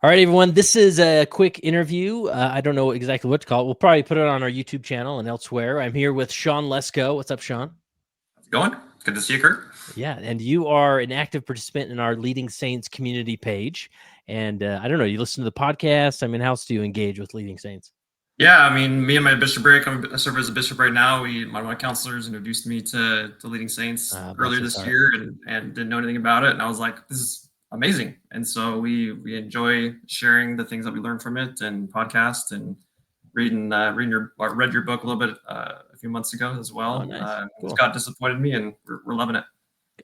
All right, everyone. This is a quick interview. I don't know exactly what to call it. We'll probably put it on our YouTube channel and elsewhere. I'm here with Sean Lesko. What's up, Sean? How's it going? Good to see you, Kurt. Yeah, and you are an active participant in our Leading Saints community page. And I don't know, you listen to the podcast. I mean, how else do you engage with Leading Saints? Yeah, I mean, me and my bishopric, I serve as a bishop right now. My counselors introduced me to Leading Saints Bless earlier his this heart. year and didn't know anything about it. And I was like, this is amazing. And so we enjoy sharing the things that we learn from it and podcast and read your book a little bit a few months ago as Oh, well. nice. Cool. Scott disappointed me and we're loving it.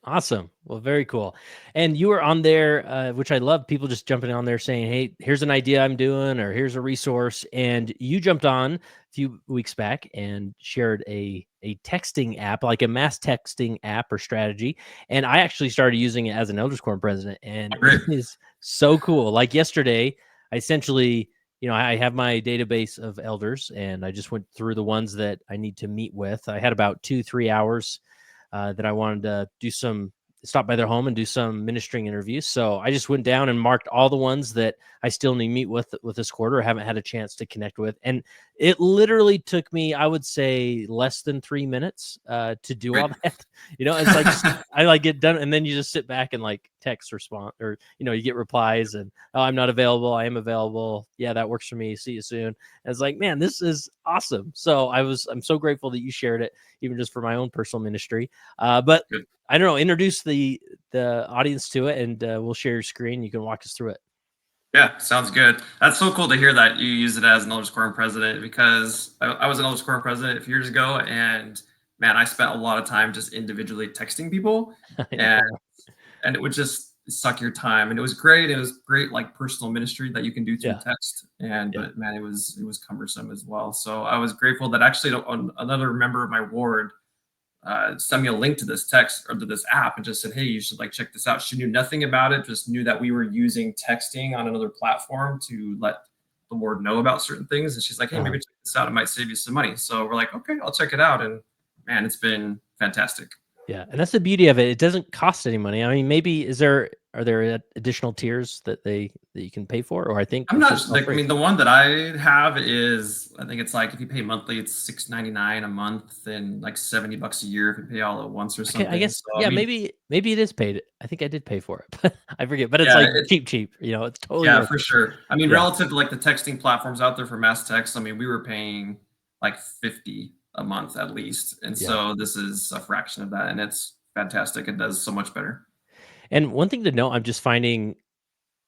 Awesome. Well, very cool. And you were on there, which I love people just jumping on there saying, hey, here's an idea I'm doing, or here's a resource. And you jumped on a few weeks back and shared a texting app, like a mass texting app or strategy. And I actually started using it as an elders quorum president. And Great. it is so cool. Like yesterday, I essentially, I have my database of elders and I just went through the ones that I need to meet with. I had about 2-3 hours that I wanted to stop by their home and do some ministering interviews. So I just went down and marked all the ones that I still need to meet with this quarter, haven't had a chance to connect with. And it literally took me, I would say, less than 3 minutes to do all that. It's like I like get done and then you just sit back and like text response or, you get replies and, oh, I'm not available. I am available. Yeah, that works for me. See you soon. And it's like, man, this is awesome. So I'm so grateful that you shared it, even just for my own personal ministry. But Good. I don't know, introduce the audience to it and we'll share your screen. You can walk us through it. Yeah, sounds good. That's so cool to hear that you use it as an elders quorum president because I was an elders quorum president a few years ago, and man, I spent a lot of time just individually texting people, and and it would just suck your time. And it was great. It was great, like personal ministry that you can do through Yeah. text. And Yeah. but man, it was cumbersome as well. So I was grateful that actually another member of my ward sent me a link to this text or to this app and just said, hey, you should like check this out. She knew nothing about it, just knew that we were using texting on another platform to let the ward know about certain things. And she's like, hey, maybe check this out. It might save you some money. So we're like, okay, I'll check it out. And man, it's been fantastic. Yeah, and that's the beauty of it. It doesn't cost any money. I mean, maybe are there additional tiers that you can pay for, or I think I'm it's not just all like, I free. mean, the one that I have is, I think it's like, if you pay monthly, it's $6.99 a month and like $70 a year if you pay all at once or something. I guess, So, yeah, I mean, maybe it is paid. I think I did pay for it, but I forget. But it's yeah, like cheap. It's totally yeah, worth for it. sure. I mean, Yeah, relative to like the texting platforms out there for mass text, I mean, we were paying like 50 a month at least. And yeah. so this is a fraction of that. And it's fantastic. It does so much better. And one thing to note, I'm just finding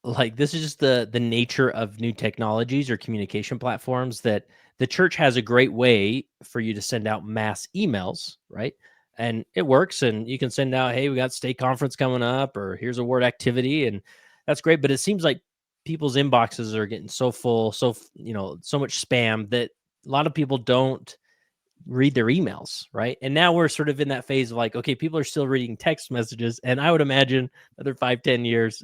like this is just the nature of new technologies or communication platforms that the church has a great way for you to send out mass emails, right? And it works, and you can send out, hey, we got state conference coming up, or here's a word activity, and that's great. But it seems like people's inboxes are getting so full, so much spam that a lot of people don't read their emails, right? And now we're sort of in that phase of like, okay, people are still reading text messages, and I would imagine another 5-10 years,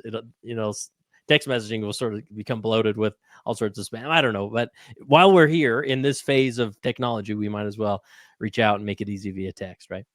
text messaging will sort of become bloated with all sorts of spam. I don't know, but while we're here in this phase of technology, we might as well reach out and make it easy via text, right?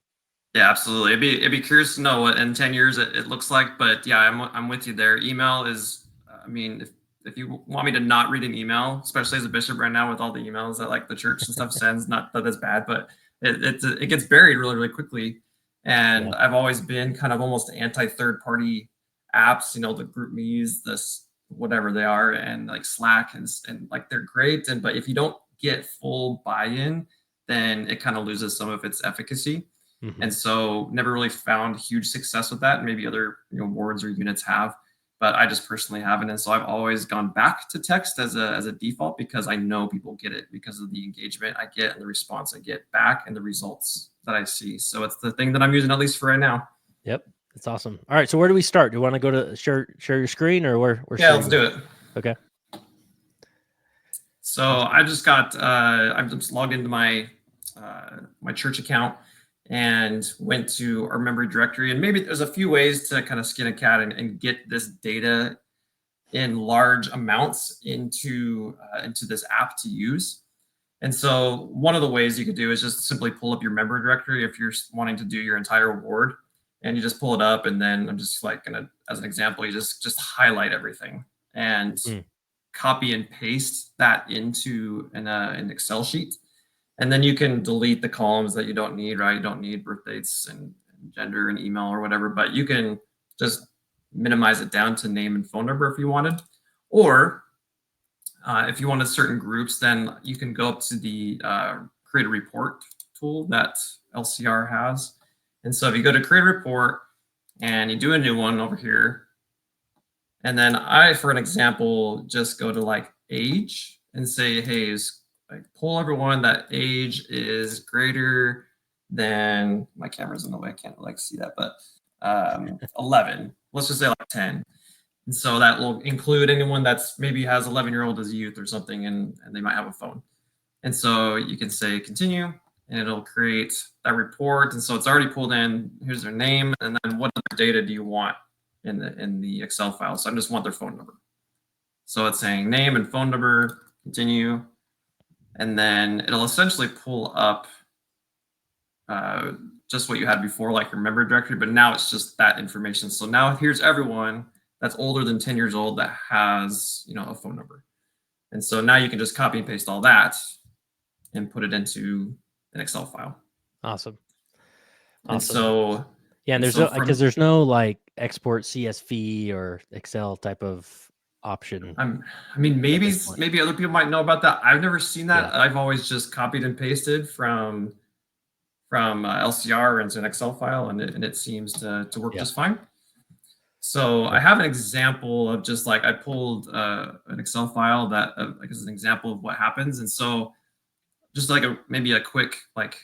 Yeah, absolutely. It'd be curious to know what in 10 years it looks like. But yeah, I'm with you there. Email is, I mean, if you want me to not read an email, especially as a bishop right now with all the emails that like the church and stuff sends, not that that's bad, but it gets buried really, really quickly. Yeah. And I've always been kind of almost anti third party apps, the group me's, this whatever they are, and like Slack and like they're great. But if you don't get full buy-in, then it kind of loses some of its efficacy. Mm-hmm. And so never really found huge success with that. Maybe other wards or units have, but I just personally haven't. And so I've always gone back to text as a default because I know people get it because of the engagement I get and the response I get back and the results that I see. So it's the thing that I'm using at least for right now. Yep. That's awesome. All right. So where do we start? Do you want to go to share your screen or where Yeah, should let's we do go? it. Okay. So Awesome. I just got I've just logged into my my church account and went to our memory directory. And maybe there's a few ways to kind of skin a cat and get this data in large amounts into this app to use. And so one of the ways you could do is just simply pull up your member directory if you're wanting to do your entire ward, and you just pull it up. And then I'm just like gonna, as an example, you just highlight everything. and Mm. copy and paste that into an Excel sheet. And then you can delete the columns that you don't need, right? You don't need birth dates and gender and email or whatever, but you can just minimize it down to name and phone number if you wanted. Or if you wanted certain groups, then you can go up to the create a report tool that LCR has. And so if you go to create a report and you do a new one over here, and then I, for an example, just go to like age and say, hey, like pull everyone that age is greater than, my camera's in the way, I can't like see that, but 11. Let's just say like 10. And so that will include anyone that's maybe has 11-year-old as a youth or something, and they might have a phone. And so you can say continue, and it'll create that report. And so it's already pulled in. Here's their name, and then what other data do you want in the Excel file? So I just want their phone number. So it's saying name and phone number, continue, and then it'll essentially pull up just what you had before, like your member directory, but now it's just that information. So now here's everyone that's older than 10 years old that has, a phone number. And so now you can just copy and paste all that and put it into an Excel file. Awesome. And so, yeah, and there's no like export CSV or Excel type of option. I mean, maybe other people might know about that. I've never seen that. Yeah. I've always just copied and pasted from LCR into an Excel file, and it seems to work just fine. So I have an example of just like I pulled an Excel file that like is an example of what happens. And so just like maybe a quick like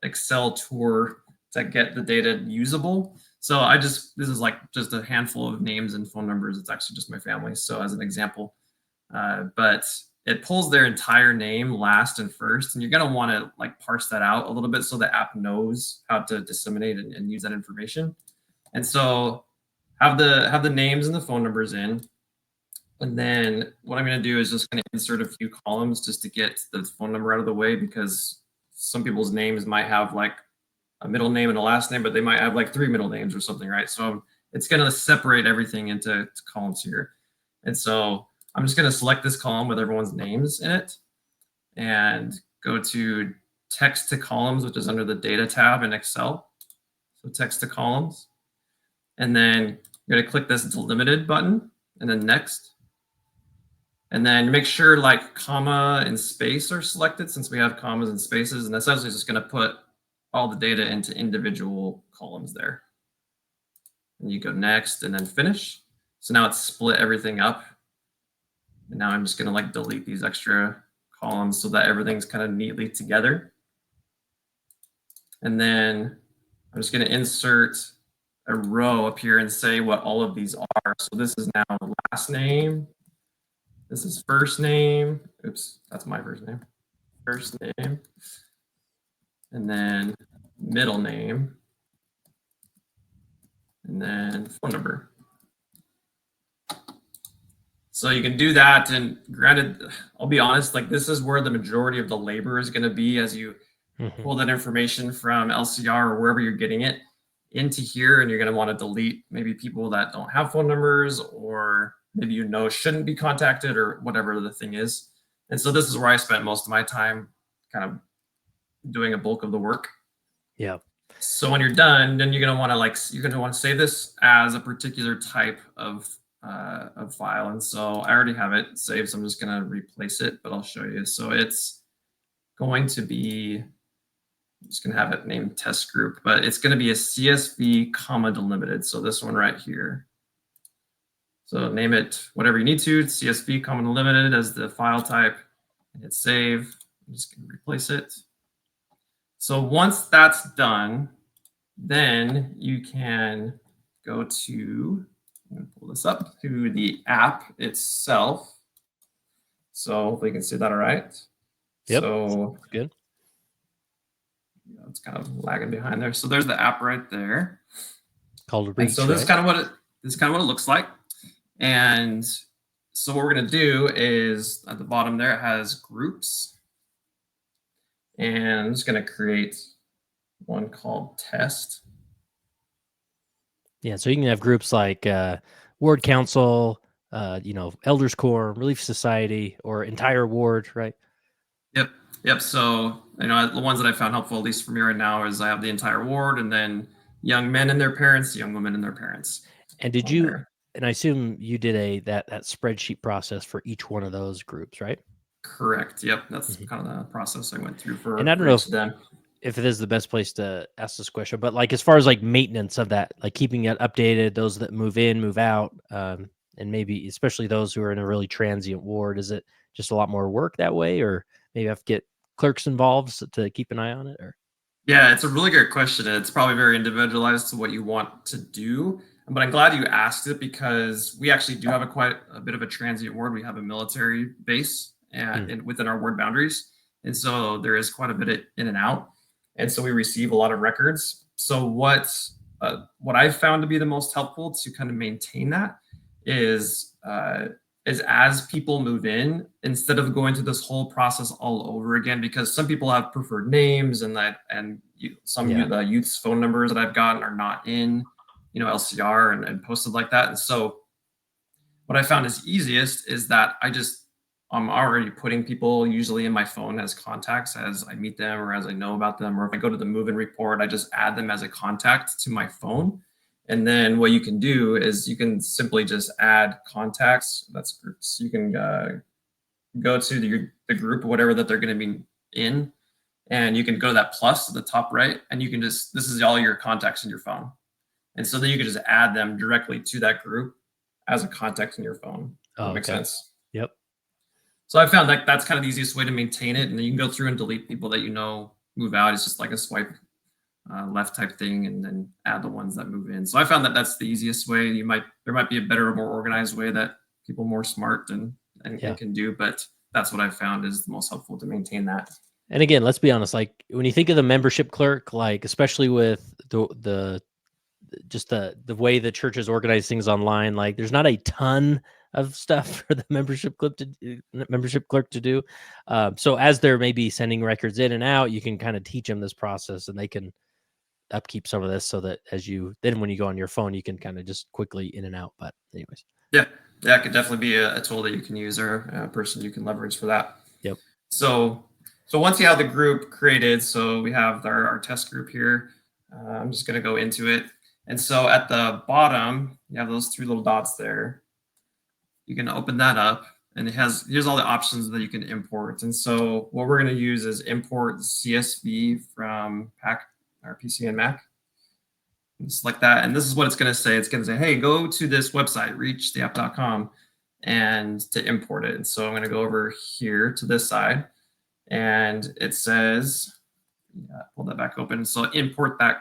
Excel tour to get the data usable. So this is like just a handful of names and phone numbers. It's actually just my family. So as an example, but it pulls their entire name last and first, and you're going to want to like parse that out a little bit so the app knows how to disseminate and use that information. And so have the names and the phone numbers in. And then what I'm going to do is just going to insert a few columns just to get the phone number out of the way, because some people's names might have like a middle name and a last name, but they might have like 3 middle names or something, right? So it's going to separate everything into columns here. And so I'm just going to select this column with everyone's names in it and go to text to columns, which is under the data tab in Excel. So text to columns. And then you're going to click this delimited button and then next. And then make sure like comma and space are selected, since we have commas and spaces. And essentially it's just going to put all the data into individual columns there. And you go next and then finish. So now it's split everything up. And now I'm just going to like delete these extra columns so that everything's kind of neatly together. And then I'm just going to insert a row up here and say what all of these are. So this is now last name. This is first name. Oops, that's my first name. First name. And then middle name. And then phone number. So you can do that. And granted, I'll be honest, like this is where the majority of the labor is going to be as you pull that information from LCR or wherever you're getting it into here. And you're going to want to delete maybe people that don't have phone numbers, or maybe shouldn't be contacted, or whatever the thing is. And so this is where I spent most of my time kind of doing a bulk of the work. Yeah. So when you're done, then you're going to want to save this as a particular type of file. And so I already have it saved, so I'm just going to replace it, but I'll show you. So it's going to be, I'm just going to have it named test group, but it's going to be a CSV comma delimited. So this one right here. So name it whatever you need to, CSV comma delimited as the file type, and hit save. I'm just going to replace it. So once that's done, then you can go to, I'm going to pull this up to the app itself. So hopefully you can see that all right. Yep. So good. It's kind of lagging behind there. So there's the app right there. Called Reach. So this is kind of what it looks like. And so what we're going to do is at the bottom there, it has groups. And I'm just going to create one called test. Yeah, so you can have groups like ward council, elders core, relief society, or entire ward, right? Yep. Yep. So, the ones that I found helpful, at least for me right now, is I have the entire ward and then young men and their parents, young women and their parents And did on you? there. And I assume you did that spreadsheet process for each one of those groups, right? Correct. Yep. That's Mhm. kind of the process I went through And I for don't know each of them. if it is the best place to ask this question, but like as far as like maintenance of that, like keeping it updated, those that move in, move out, and maybe especially those who are in a really transient ward, is it just a lot more work that way, or maybe have to get clerks involved to keep an eye on it? Or Yeah, it's a really great question. And it's probably very individualized to what you want to do. But I'm glad you asked it because we actually do have quite a bit of a transient ward. We have a military base Hmm. within our ward boundaries. And so there is quite a bit of in and out. And so we receive a lot of records. So what I've found to be the most helpful to kind of maintain that is as people move in, instead of going through this whole process all over again, because some people have preferred names Yeah, the youth's phone numbers that I've gotten are not in, LCR and posted like that. And so what I found is easiest is that I'm already putting people usually in my phone as contacts as I meet them or as I know about them. Or if I go to the move-in report, I just add them as a contact to my phone. And then what you can do is you can simply just add contacts. That's groups. You can go to the group, whatever that they're going to be in, and you can go to that plus to the top right, and you can this is all your contacts in your phone. And so then you can just add them directly to that group as a contact in your phone. oh, That makes okay, sense. yep, So I found that that's kind of the easiest way to maintain it. And then you can go through and delete people that move out. It's just like a swipe left type thing, and then add the ones that move in. So I found that that's the easiest way. There might be a better, more organized way that people more smart yeah. and can do, but that's what I found is the most helpful to maintain that. And again, let's be honest, like when you think of the membership clerk, like especially with the just the way the churches organize things online, like there's not a ton of stuff for the membership clerk to do. So as they're maybe sending records in and out, you can kind of teach them this process, and they can upkeep some of this, so that then when you go on your phone, you can kind of just quickly in and out. But anyways, Yeah, yeah, it could definitely be a tool that you can use or a person you can leverage for that. yep. So, so once you have the group created, so we have our test group here. I'm just going to go into it. And so at the bottom, you have those three little dots there. You can open that up, and here's all the options that you can import. And so what we're going to use is import CSV from Pack or PC and Mac. And select that, and this is what it's going to say. It's going to say, hey, go to this website, reachtheapp.com, and to import it. And so I'm going to go over here to this side, and it says, pull that back open. So import that,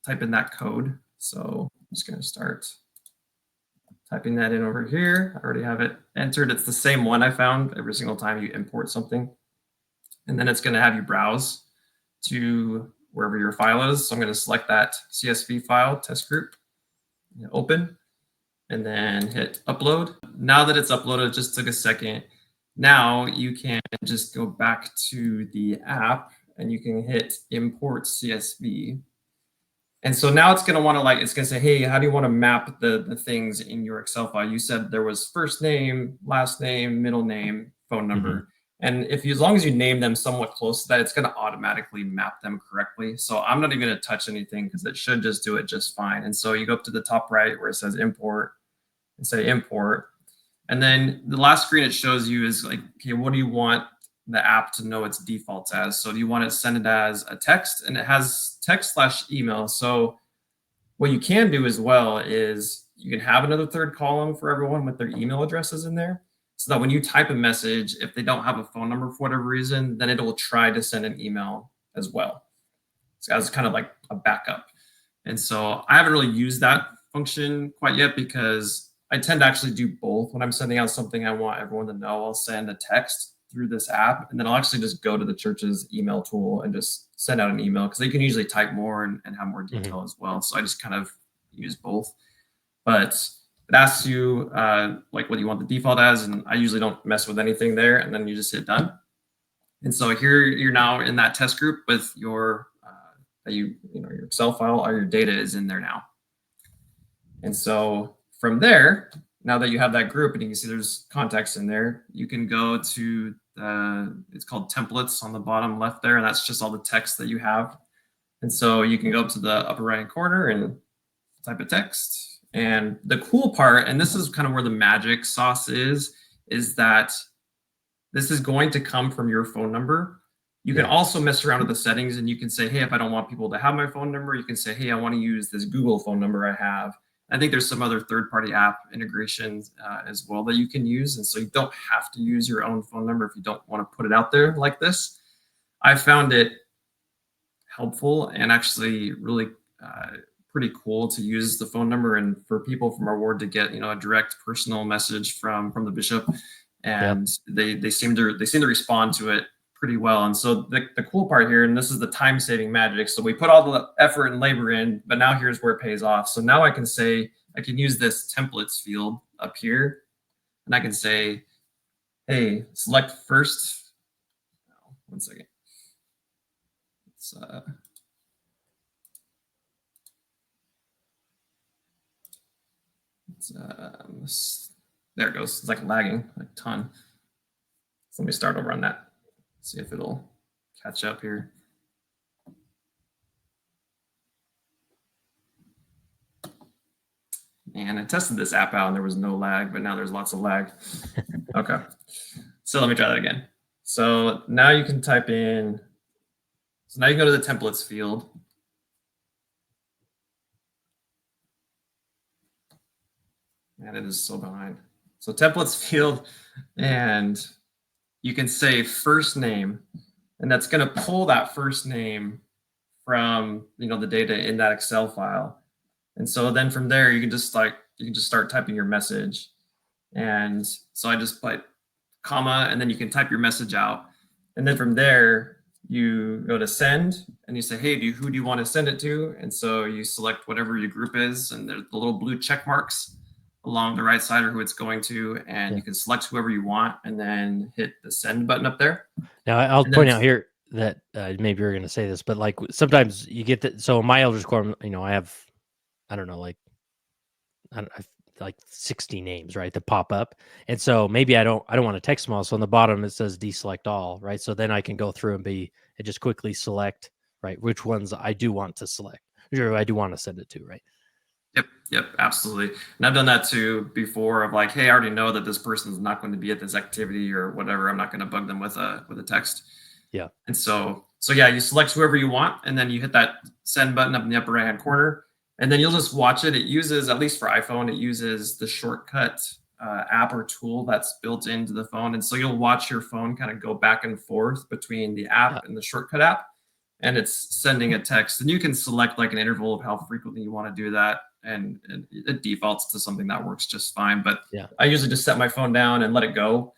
type in that code. So I'm just going to start typing that in over here. I already have it entered. It's the same one I found every single time you import something. And then it's going to have you browse to wherever your file is. So I'm going to select that CSV file, test group, open, and then hit upload. Now that it's uploaded, it just took a second. Now you can just go back to the app and you can hit import CSV. And so now it's going to want to it's going to say, hey, how do you want to map the things in your Excel file? You said there was first name, last name, middle name, phone Hmm. number. And as long as you name them somewhat close to that, it's going to automatically map them correctly. So I'm not even going to touch anything because it should just do it just fine. And so you go up to the top right where it says import and say import. And then the last screen it shows you is like, okay, what do you want the app to know its defaults as? So do you want to send it as a text? And it has text/email. So what you can do as well is you can have another third column for everyone with their email addresses in there. So that when you type a message, if they don't have a phone number for whatever reason, then it will try to send an email as well. So as kind of like a backup. And so I haven't really used that function quite yet because I tend to actually do both. When I'm sending out something I want everyone to know, I'll send a text through this app, and then I'll actually just go to the church's email tool and just send out an email because they can usually type more and have more Hmm. detail as well. So I just kind of use both. But it asks you like what you want the default as, and I usually don't mess with anything there, and then you just hit done. And so here you're now in that test group with your your Excel file, all your data is in there now. And so from there, now that you have that group and you can see there's contacts in there, you can go to it's called templates on the bottom left there, and that's just all the text that you have. And so you can go up to the upper right corner and type of text. And the cool part, and this is kind of where the magic sauce is that this is going to come from your phone number. You can also mess around with the settings, and you can say, hey, if I don't want people to have my phone number, you can say, hey, I want to use this Google phone number I have. I think there's some other third-party app integrations as well that you can use. And so you don't have to use your own phone number if you don't want to put it out there like this. I found it helpful and actually really pretty cool to use the phone number and for people from our ward to get, a direct personal message from the bishop. And they seem to respond to it pretty well. And so the cool part here, and this is the time-saving magic. So we put all the effort and labor in, but now here's where it pays off. So now I can use this templates field up here, and I can say, hey, select first. Oh, 1 second. There it goes. It's like lagging a ton. So let me start over on that. See if it'll catch up here. And I tested this app out and there was no lag, but now there's lots of lag. Okay. So let me try that again. So now you can type in, so now you can go to the templates field. Man, it is so behind. So templates field, and you can say first name, and that's going to pull that first name from the data in that Excel file. And so then from there, you can just start typing your message. And so I just put comma, and then you can type your message out. And then from there, you go to send, and you say, hey, who do you want to send it to? And so you select whatever your group is, and there's the little blue check marks along the right side or who it's going to, and you can select whoever you want and then hit the send button up there. Now I'll point out here that maybe you're going to say this, but like sometimes you get that. So my elders quorum, I have, I don't know, like 60 names, right, that pop up. And so maybe I don't want to text them all. So on the bottom, it says deselect all, right? So then I can go through and just quickly select, right, which ones I do want to select, or I do want to send it to, right? Yep, absolutely. And I've done that too before of like, hey, I already know that this person's not going to be at this activity or whatever. I'm not going to bug them with a text. Yeah. And so yeah, you select whoever you want, and then you hit that send button up in the upper right hand corner, and then you'll just watch it. It uses, at least for iPhone, it uses the shortcut app or tool that's built into the phone. And so you'll watch your phone kind of go back and forth between the app and the shortcut app, and it's sending a text. And you can select like an interval of how frequently you want to do that. And it defaults to something that works just fine. But I usually just set my phone down and let it go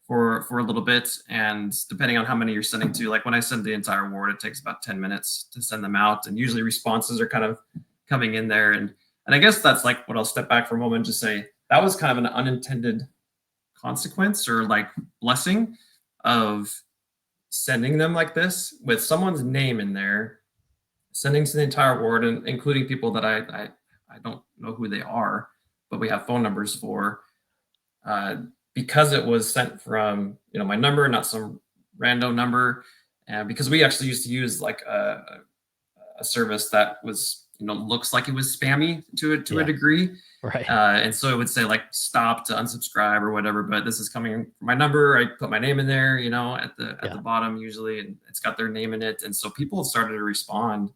for a little bit. And depending on how many you're sending to, like when I send the entire ward, it takes about 10 minutes to send them out. And usually responses are kind of coming in there. And I guess that's like what I'll step back for a moment and just say, that was kind of an unintended consequence or like blessing of sending them like this with someone's name in there, sending to the entire ward, and including people that I don't know who they are, but we have phone numbers for, because it was sent from, my number, not some random number. And because we actually used to use like a service that was, looks like it was spammy to a degree. Right. And so it would say like stop to unsubscribe or whatever, but this is coming from my number. I put my name in there, at the bottom usually, and it's got their name in it. And so people started to respond,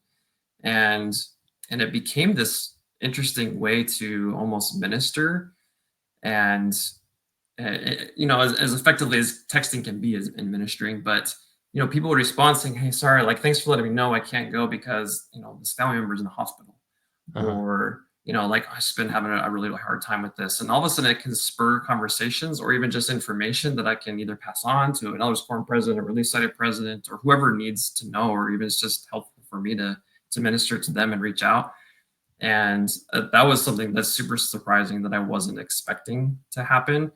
and it became this interesting way to almost minister, and as effectively as texting can be in ministering. But people would respond saying, hey, sorry, like thanks for letting me know I can't go because this family member is in the hospital, or like I've just been having a really hard time with this. And all of a sudden it can spur conversations or even just information that I can either pass on to an elders quorum president or Relief Society president or whoever needs to know, or even it's just helpful for me to minister to them and reach out. And that was something that's super surprising that I wasn't expecting to happen,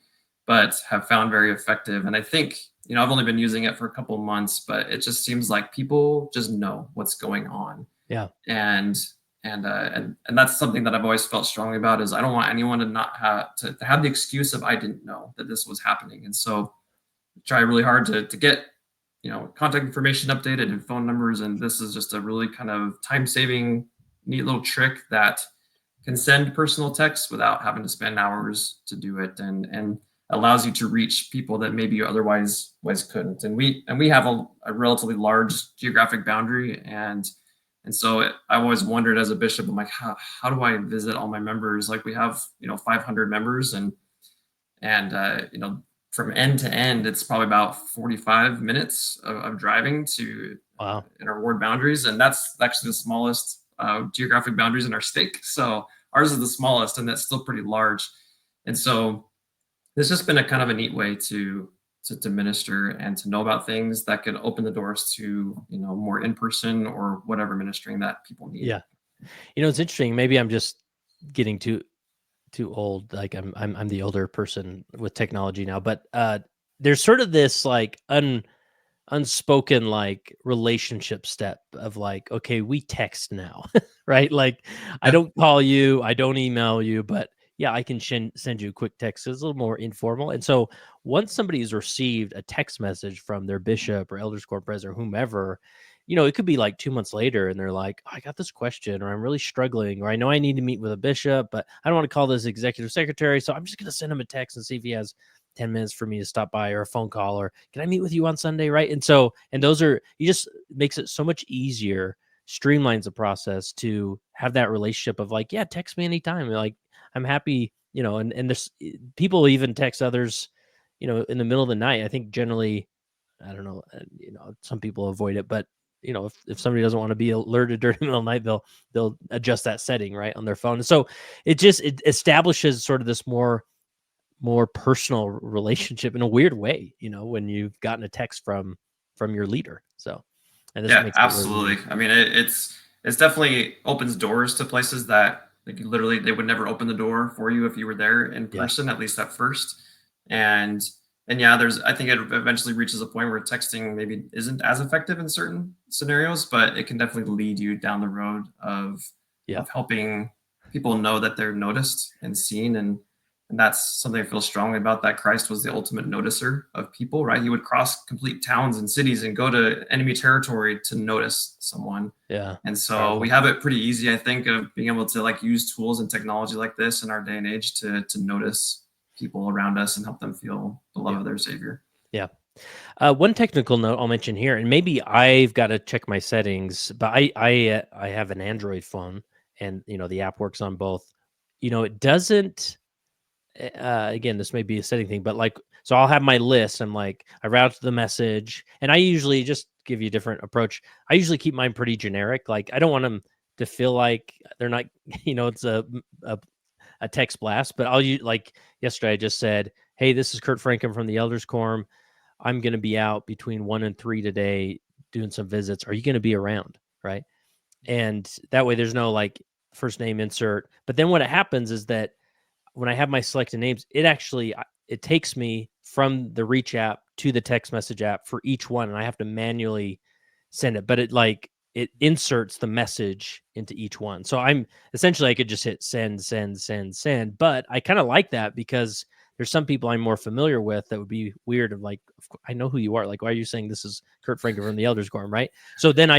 but have found very effective. And I think, I've only been using it for a couple of months, but it just seems like people just know what's going on. Yeah. And And that's something that I've always felt strongly about is I don't want anyone to not have to have the excuse of I didn't know that this was happening. And so try really hard to get contact information updated and phone numbers. And this is just a really kind of time saving, neat little trick that can send personal texts without having to spend hours to do it, and allows you to reach people that maybe you otherwise couldn't. And we have a relatively large geographic boundary, and so I've always wondered as a bishop, I'm like, how do I visit all my members? Like we have 500 members, and from end to end, it's probably about 45 minutes of driving to Wow. in our ward boundaries, and that's actually the smallest geographic boundaries in our state. So ours is the smallest, and that's still pretty large. And so it's just been a kind of a neat way to minister and to know about things that could open the doors to more in person or whatever ministering that people need. Yeah. It's interesting. Maybe I'm just getting too old. Like I'm the older person with technology now, but there's sort of this like unspoken like relationship step of like, okay, we text now, right? Like I Yeah, don't call you, I don't email you, but yeah, I can send you a quick text. It's a little more informal. And so once somebody has received a text message from their bishop or elders quorum president or whomever, it could be like 2 months later and they're like, "Oh, I got this question, or I'm really struggling, or I know I need to meet with a bishop, but I don't want to call this executive secretary. So I'm just going to send him a text and see if he has 10 minutes for me to stop by, or a phone call, or can I meet with you on Sunday?" Right. And those are, you just makes it so much easier, streamlines the process to have that relationship of like, yeah, text me anytime. Like, I'm happy, and there's people even text others, in the middle of the night. I think generally, I don't know, some people avoid it, but if somebody doesn't want to be alerted during the middle of the night, they'll adjust that setting right on their phone. So it establishes sort of this more personal relationship in a weird way, when you've gotten a text from your leader. So, and this yeah, makes it really absolutely. easy. I mean, it's definitely opens doors to places that like literally they would never open the door for you if you were there in Yeah. person, at least at first. And and yeah, I think it eventually reaches a point where texting maybe isn't as effective in certain scenarios, but it can definitely lead you down the road Yeah. of helping people know that they're noticed and seen. And that's something I feel strongly about, that Christ was the ultimate noticer of people, right? He would cross complete towns and cities and go to enemy territory to notice someone. Yeah. And It's so we powerful. have it pretty easy, I think, of being able to like use tools and technology like this in our day and age to notice people around us and help them feel the love Yeah. of their Savior. Yeah. One technical note I'll mention here, and maybe I've got to check my settings, but I have an Android phone, and the app works on both. It doesn't. Again, this may be a setting thing, but like, so I'll have my list. I'm like, I route the message, and I usually just give you a different approach. I usually keep mine pretty generic. Like, I don't want them to feel like they're not, it's a, a text blast, but I'll use, like yesterday, I just said, "Hey, this is Kurt Franken from the Elders Quorum. I'm going to be out between 1 and 3 today doing some visits. Are you going to be around?" Right. And that way there's no like first name insert. But then what happens is that when I have my selected names, it takes me from the Reach app to the text message app for each one, and I have to manually send it. But it inserts the message into each one. So I could just hit send, send, send, send. But I kind of like that because there's some people I'm more familiar with that would be weird. Of like, I know who you are. Like, why are you saying this is Kurt Franken from the Elders Quorum, right? So then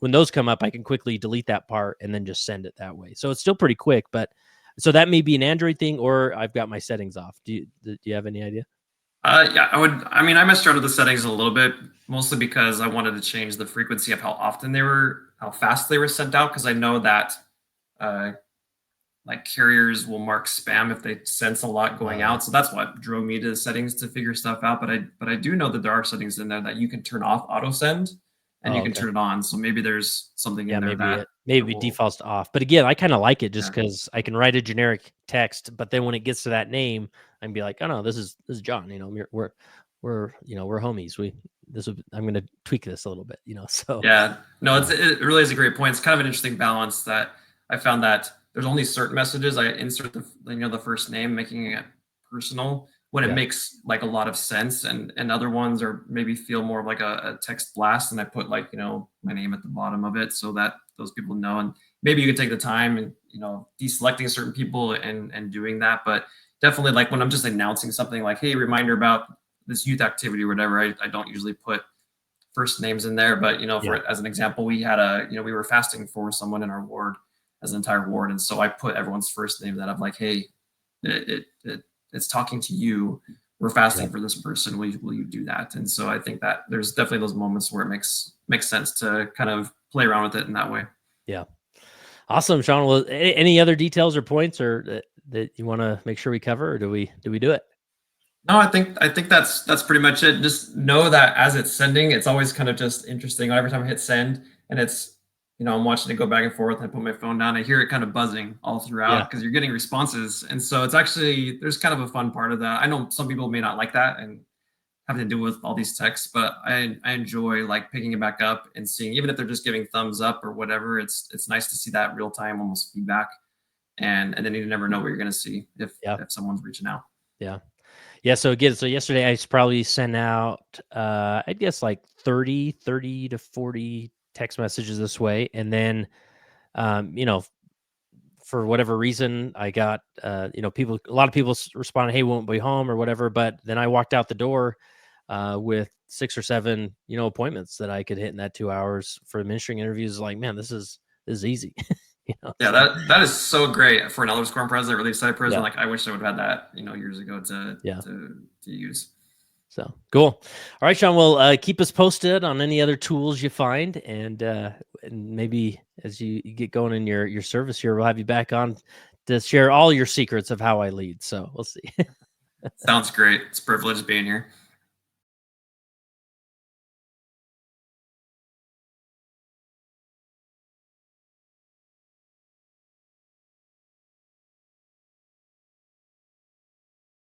when those come up, I can quickly delete that part and then just send it that way. So it's still pretty quick, but so that may be an Android thing, or I've got my settings off. Do you have any idea? Yeah, I mean, I messed around with the settings a little bit, mostly because I wanted to change the frequency of how fast they were sent out, because I know that uh, like carriers will mark spam if they sense a lot going Oh, out. So that's what drove me to the settings to figure stuff out. But I do know that there are settings in there that you can turn off auto send and you can okay. turn it on. So maybe there's something in Yeah, there maybe that maybe that it will defaults to off. But again, I kind of like it just yeah. because I can write a generic text, but then when it gets to that name, I can be like, oh no, this is John. We're homies. I'm gonna tweak this a little bit. So Yeah, no, uh, it really is a great point. It's kind of an interesting balance that I found that there's only certain messages I insert the first name, making it personal. when it Yeah. makes like a lot of sense, and other ones are maybe feel more of like a text blast, and I put like, my name at the bottom of it so that those people know. And maybe you could take the time and, deselecting certain people and doing that. But definitely, like when I'm just announcing something like, hey, reminder about this youth activity or whatever, I don't usually put first names in there. But Yeah. for as an example, we had we were fasting for someone in our ward, as an entire ward, and so I put everyone's first name, that I'm like, hey, it's talking to you. We're Yeah. fasting for this person. Will you do that? And so I think that there's definitely those moments where it makes sense to kind of play around with it in that way. Yeah. Awesome, Sean. Well, any other details or points or that you want to make sure we cover, or do we do it? No, I think that's pretty much it. Just know that as it's sending, it's always kind of just interesting. Every time I hit send, and it's, I'm watching it go back and forth. I put my phone down. I hear it kind of buzzing all Yeah. throughout because you're getting responses, and so it's actually, there's kind of a fun part of that. I know some people may not like that and having to deal with all these texts, but I enjoy like picking it back up and seeing, even if they're just giving thumbs up or whatever. It's nice to see that real time almost feedback, and then you never know what you're gonna see Yeah. if someone's reaching out. Yeah. Yeah. So again, so yesterday probably sent out, I guess like 30 to 40 text messages this way. And then, um, you know, for whatever reason, I got, a lot of people responded, hey, won't be home or whatever. But then I walked out the door with 6 or 7, appointments that I could hit in that 2 hours for ministering interviews. Like, man, this is easy. Yeah, So that is so great for an elder quorum president, really excited president. yeah, Like I wish I would have had that, years ago yeah. to use. So cool. All right, Sean. Well, keep us posted on any other tools you find, and maybe as you get going in your service here, we'll have you back on to share all your secrets of how I lead. So we'll see. Sounds great. It's a privilege being here.